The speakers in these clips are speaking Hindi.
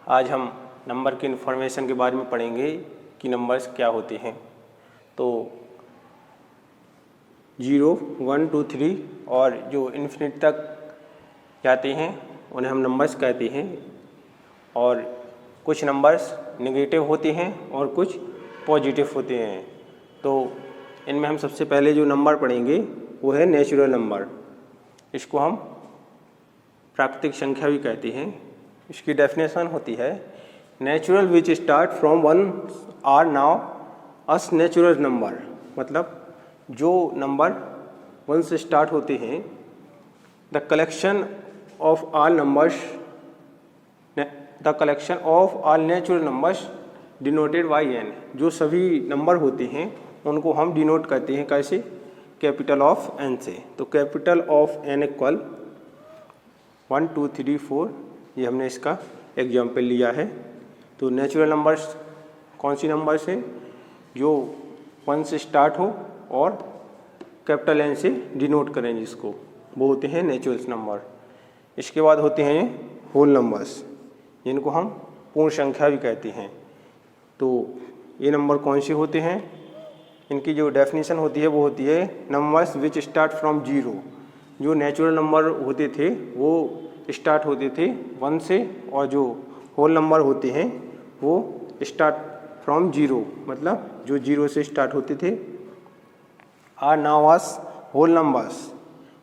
आज हम नंबर की इन्फॉर्मेशन के बारे में पढ़ेंगे कि नंबर्स क्या होते हैं। तो 0, 1, 2, 3 और जो इन्फिनिट तक जाते हैं उन्हें हम नंबर्स कहते हैं। और कुछ नंबर्स नेगेटिव होते हैं और कुछ पॉजिटिव होते हैं। तो इनमें हम सबसे पहले जो नंबर पढ़ेंगे वो है नेचुरल नंबर। इसको हम प्राकृतिक संख्या भी कहते हैं। इसकी डेफिनेशन होती है natural which start from 1 are known as natural number. मतलब जो नंबर 1 से स्टार्ट होते हैं, the collection of all natural numbers denoted by n। जो सभी नंबर होते हैं उनको हम डिनोट करते हैं कैसे? कैपिटल ऑफ n से। तो कैपिटल ऑफ n इक्वल 1, 2, 3, 4, ये हमने इसका एग्जाम्पल लिया है। तो नेचुरल नंबर्स कौन सी नंबर्स हैं? जो 1 से स्टार्ट हो और कैपिटल N से डिनोट करें जिसको, वो होते हैं नेचुरल नंबर। इसके बाद होते हैं होल नंबर्स, जिनको हम पूर्ण संख्या भी कहते हैं। तो ये नंबर कौन से होते हैं? इनकी जो डेफिनेशन होती है वो होती है नंबर्स विच स्टार्ट फ्रॉम 0। जो नेचुरल नंबर होते थे वो स्टार्ट होते थे 1 से, और जो होल नंबर होते हैं वो स्टार्ट फ्रॉम 0, मतलब जो 0 से स्टार्ट होते थे। Are known as whole numbers,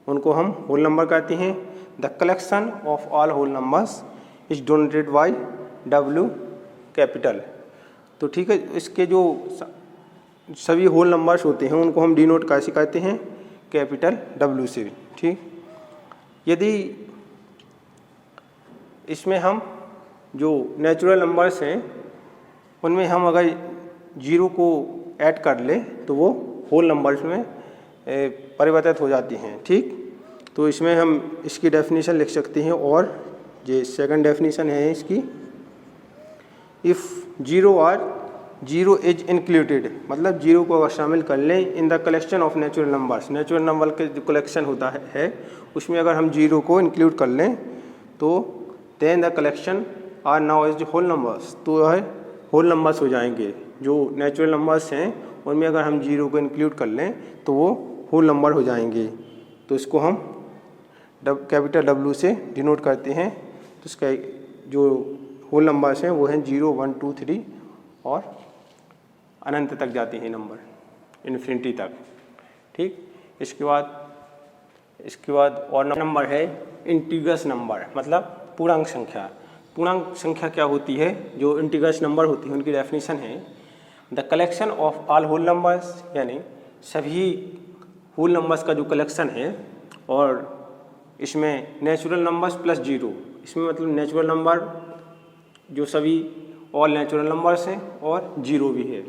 उनको हम होल नंबर कहते हैं। The collection of all whole numbers is donated by W capital. तो ठीक है, इसके जो सभी होल नंबर्स होते हैं उनको हम डिनोट कैसे कहते हैं? कैपिटल W से। ठीक, यदि इसमें हम जो नेचुरल नंबर्स हैं उनमें हम अगर 0 को ऐड कर लें तो वो होल नंबर्स में परिवर्तित हो जाती हैं। ठीक, तो इसमें हम इसकी डेफिनेशन लिख सकते हैं। और ये सेकंड डेफिनेशन है इसकी, इफ़ 0 इज इंक्लूडेड, मतलब 0 को अगर शामिल कर लें in the collection of natural numbers, natural number के जो कलेक्शन होता है उसमें अगर हम 0 को इंक्लूड कर लें तो then the collection are known is whole numbers, तो वह होल नंबर्स हो जाएंगे। जो नेचुरल नंबर्स हैं उनमें अगर हम 0 को इंक्लूड कर लें तो वो होल नंबर हो जाएंगे। तो इसको हम कैपिटल W से डिनोट करते हैं। तो इसका जो होल नंबर्स हैं वो हैं 0, 1, 2, 3 और अनंत तक जाते हैं नंबर, इन्फिनिटी तक। ठीक, इसके बाद और नंबर है इंटीग्रस नंबर, मतलब पूर्णांक संख्या। पूर्णांक संख्या क्या होती है? जो इंटीग्रस नंबर होती है उनकी डेफिनेशन है the collection of all whole numbers, यानी सभी होल नंबर्स का जो कलेक्शन है। और इसमें नेचुरल नंबर्स प्लस 0, इसमें मतलब नेचुरल नंबर जो सभी ऑल नेचुरल नंबर्स हैं और 0 भी है।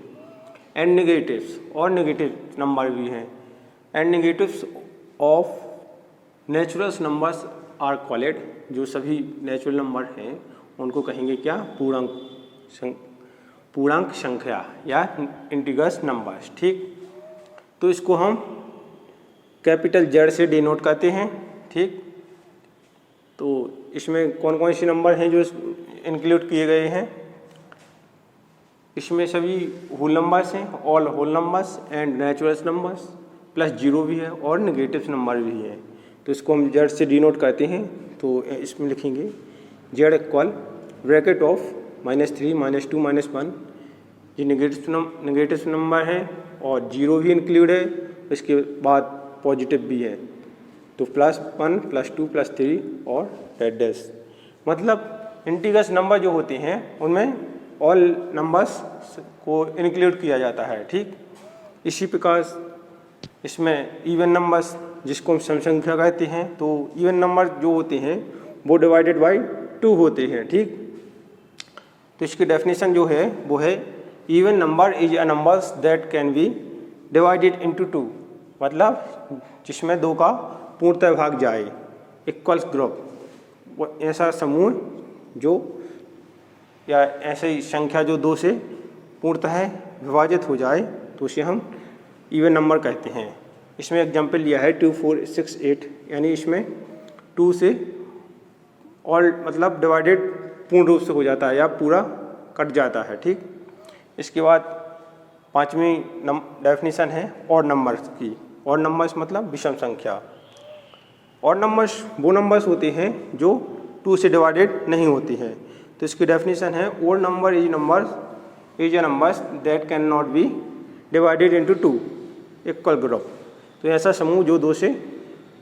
एंड नेगेटिव्स, और नेगेटिव नंबर भी हैं। And negatives of natural numbers are called, जो सभी नेचुरल नंबर हैं उनको कहेंगे क्या? पूर्णांक संख्या या इंटीग्रस नंबर्स। ठीक, तो इसको हम कैपिटल Z से डिनोट करते हैं। ठीक, तो इसमें कौन कौन से नंबर हैं जो इंक्लूड किए गए हैं? इसमें सभी होल नंबर्स हैं, all whole numbers and natural numbers plus 0 भी है और नेगेटिव नंबर भी है। तो इसको हम Z से डिनोट करते हैं। तो इसमें लिखेंगे Z इक्वल ब्रैकेट ऑफ -3, -2, -1, ये नेगेटिव नंबर है और 0 भी इंक्लूड है, इसके बाद पॉजिटिव भी है। तो +1, +2, +3 और डैश। मतलब इंटीग्रस नंबर जो होते हैं उनमें ऑल नंबर्स को इंक्लूड किया जाता है। ठीक, इसी प्रकार इसमें इवन नंबर्स, जिसको हम सम संख्या कहते हैं, तो इवन नंबर जो होते हैं वो डिवाइडेड बाय 2 होते हैं। ठीक, तो इसकी डेफिनेशन जो है वो है even number is a numbers that can be divided into 2, मतलब जिसमें 2 का पूर्णतः भाग जाए। इक्वल्स ग्रुप, वो ऐसा समूह जो, या ऐसी संख्या जो 2 से पूर्णतः विभाजित हो जाए तो उसे हम इवन नंबर कहते हैं। इसमें एग्जाम्पल लिया है 2, 4, 6, 8, यानी इसमें 2 से ऑल मतलब डिवाइडेड पूर्ण रूप से हो जाता है या पूरा कट जाता है। ठीक, इसके बाद पांचवी डेफिनेशन है ऑड नंबर्स की। ऑड नंबर्स मतलब विषम संख्या। ऑड नंबर्स वो नंबर्स होते हैं जो 2 से डिवाइडेड नहीं होती हैं। तो इसकी डेफिनेशन है odd number is a numbers that can not be divided into 2 equal group. तो ऐसा समूह जो 2 से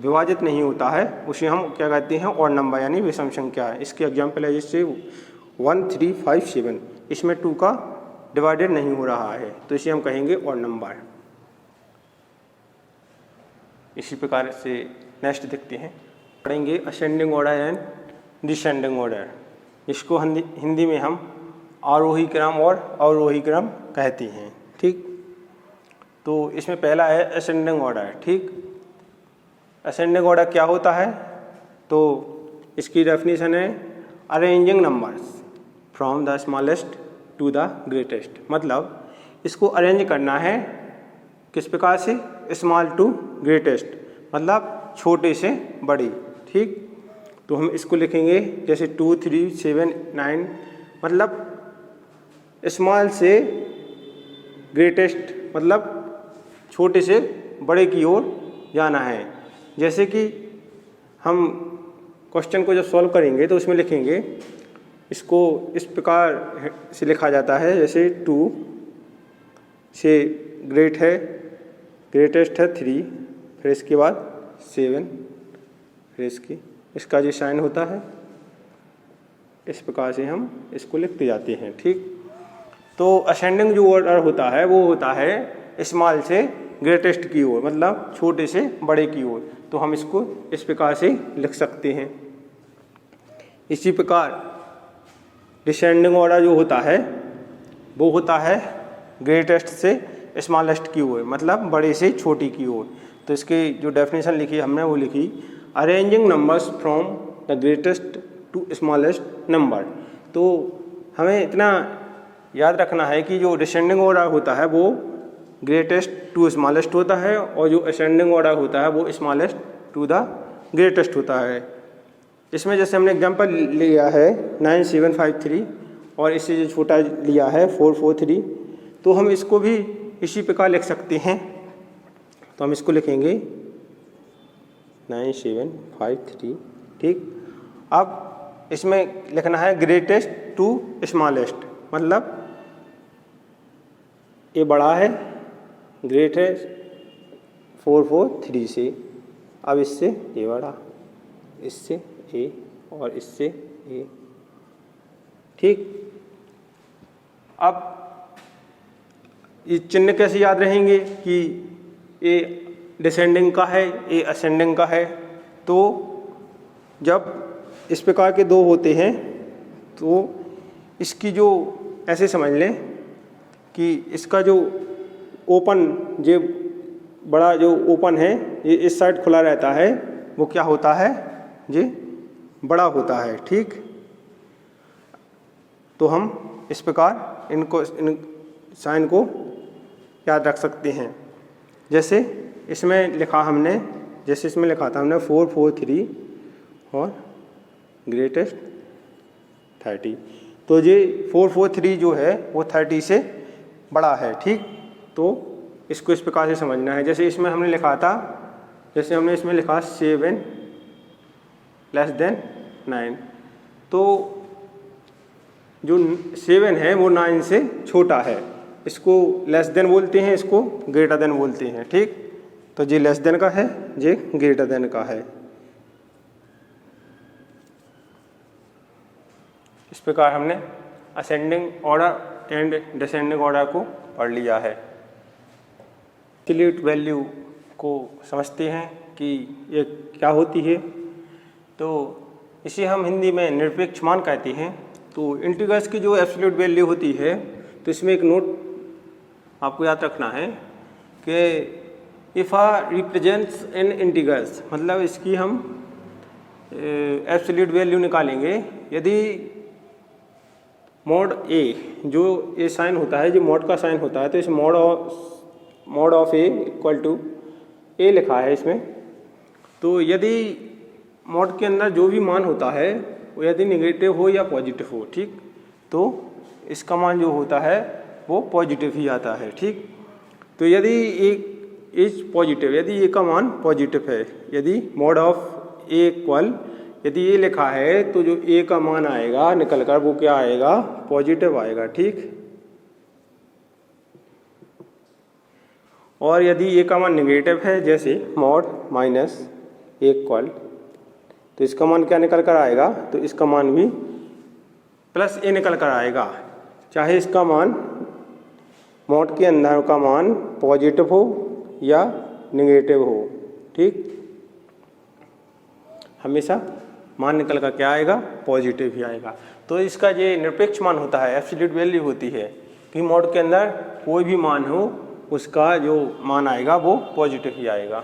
विभाजित नहीं होता है उसे हम क्या कहते हैं, ऑड नंबर यानी विषम संख्या है। इसके एग्जाम्पल है जैसे 1, 3, 5, 7, इसमें 2 का डिवाइडेड नहीं हो रहा है तो इसे हम कहेंगे ऑड नंबर। इसी प्रकार से नेक्स्ट देखते हैं, पढ़ेंगे ascending order and descending order. इसको हिंदी में हम आरोही क्रम और अवरोही क्रम कहते हैं। ठीक, तो इसमें पहला है असेंडिंग ऑर्डर। ठीक, असेंडिंग ऑर्डर क्या होता है, तो इसकी डेफिनेशन है arranging numbers from the smallest to the greatest. मतलब इसको अरेंज करना है किस प्रकार से, स्मॉल टू ग्रेटेस्ट, मतलब छोटे से बड़ी। ठीक, तो हम इसको लिखेंगे जैसे 2, 3, 7, 9, मतलब स्मॉल से ग्रेटेस्ट मतलब छोटे से बड़े की ओर जाना है। जैसे कि हम क्वेश्चन को जब सॉल्व करेंगे तो उसमें लिखेंगे, इसको इस प्रकार से लिखा जाता है जैसे 2 से ग्रेटेस्ट है 3, फिर इसके बाद 7, फिर इसका जो साइन होता है इस प्रकार से हम इसको लिखते जाते हैं। ठीक, तो असेंडिंग जो ऑर्डर होता है वो होता है स्मॉल से ग्रेटेस्ट की ओर, मतलब छोटे से बड़े की ओर। तो हम इसको इस प्रकार से लिख सकते हैं। इसी प्रकार डिसेंडिंग ऑर्डर जो होता है वो होता है ग्रेटेस्ट से स्मॉलेस्ट की ओर, मतलब बड़े से छोटी की ओर। तो इसकी जो डेफिनेशन लिखी हमने वो लिखी arranging numbers from the greatest to smallest number. तो हमें इतना याद रखना है कि जो डिसेंडिंग ऑर्डर होता है वो ग्रेटेस्ट टू स्मॉलेस्ट होता है और जो असेंडिंग ऑर्डर होता है वो स्मॉलेस्ट टू द ग्रेटेस्ट होता है। इसमें जैसे हमने एग्जांपल लिया है 9, 7, 5, 3 और इससे जो छोटा लिया है 4, 4, 3, तो हम इसको भी इसी प्रकार लिख सकते हैं। तो हम इसको लिखेंगे 9, 7, 5, 3। ठीक, अब इसमें लिखना है ग्रेटेस्ट टू स्मॉलेस्ट, मतलब ये बड़ा है, ग्रेट है 4, 4, 3 से, अब इससे ये बड़ा, इससे ए और इससे ए। ठीक, अब ये चिन्ह कैसे याद रहेंगे कि ए डिसेंडिंग का है, ए असेंडिंग का है। तो जब इस प्रकार के दो होते हैं तो इसकी जो ऐसे समझ लें कि इसका जो ओपन, जो बड़ा जो ओपन है ये इस साइड खुला रहता है, वो क्या होता है, ये बड़ा होता है। ठीक, तो हम इस प्रकार इन साइन को याद रख सकते हैं। जैसे इसमें लिखा हमने, जैसे इसमें लिखा था हमने 4, 4, 3 और ग्रेटेस्ट 30, तो ये 4, 4, 3 जो है वो 30 से बड़ा है। ठीक, तो इसको इस प्रकार से समझना है। जैसे इसमें हमने लिखा था, जैसे हमने इसमें लिखा 7 लेस देन 9, तो जो 7 है वो 9 से छोटा है, इसको लेस देन बोलते हैं, इसको ग्रेटर देन बोलते हैं। ठीक, तो ये लेस देन का है, ये ग्रेटर देन का है। इस प्रकार हमने ascending order and descending order को पढ़ लिया है। एब्सोल्यूट वैल्यू को समझते हैं कि ये क्या होती है, तो इसे हम हिंदी में निरपेक्ष मान कहते हैं। तो इंटीग्रल्स की जो एब्सोल्यूट वैल्यू होती है, तो इसमें एक नोट आपको याद रखना है कि if a represents in integrals, मतलब इसकी हम एब्सोल्यूट वैल्यू निकालेंगे यदि मॉड ए, जो ए साइन होता है, जो मॉड का साइन होता है, तो इस mod of A equal to A लिखा है इसमें। तो यदि मॉड के अंदर जो भी मान होता है वो यदि नेगेटिव हो या पॉजिटिव हो, ठीक, तो इसका मान जो होता है वो पॉजिटिव ही आता है, ठीक। तो यदि एक इज पॉजिटिव, यदि ए का मान पॉजिटिव है, यदि मॉड ऑफ ए इक्वल, यदि ये लिखा है तो जो ए का मान आएगा निकल कर वो क्या आएगा, पॉजिटिव आएगा, ठीक। और यदि ए का मान नेगेटिव है, जैसे मॉड माइनस ए इक्वल, तो इसका मान क्या निकल कर आएगा, तो इसका मान भी प्लस ए निकल कर आएगा, चाहे इसका मान मॉड के अंदर का मान पॉजिटिव हो या नेगेटिव हो, ठीक। हमेशा मान निकल कर क्या आएगा, पॉजिटिव ही आएगा। तो इसका ये निरपेक्ष मान होता है, एब्सोल्यूट वैल्यू होती है कि मॉड के अंदर कोई भी मान हो उसका जो मान आएगा वो पॉजिटिव ही आएगा।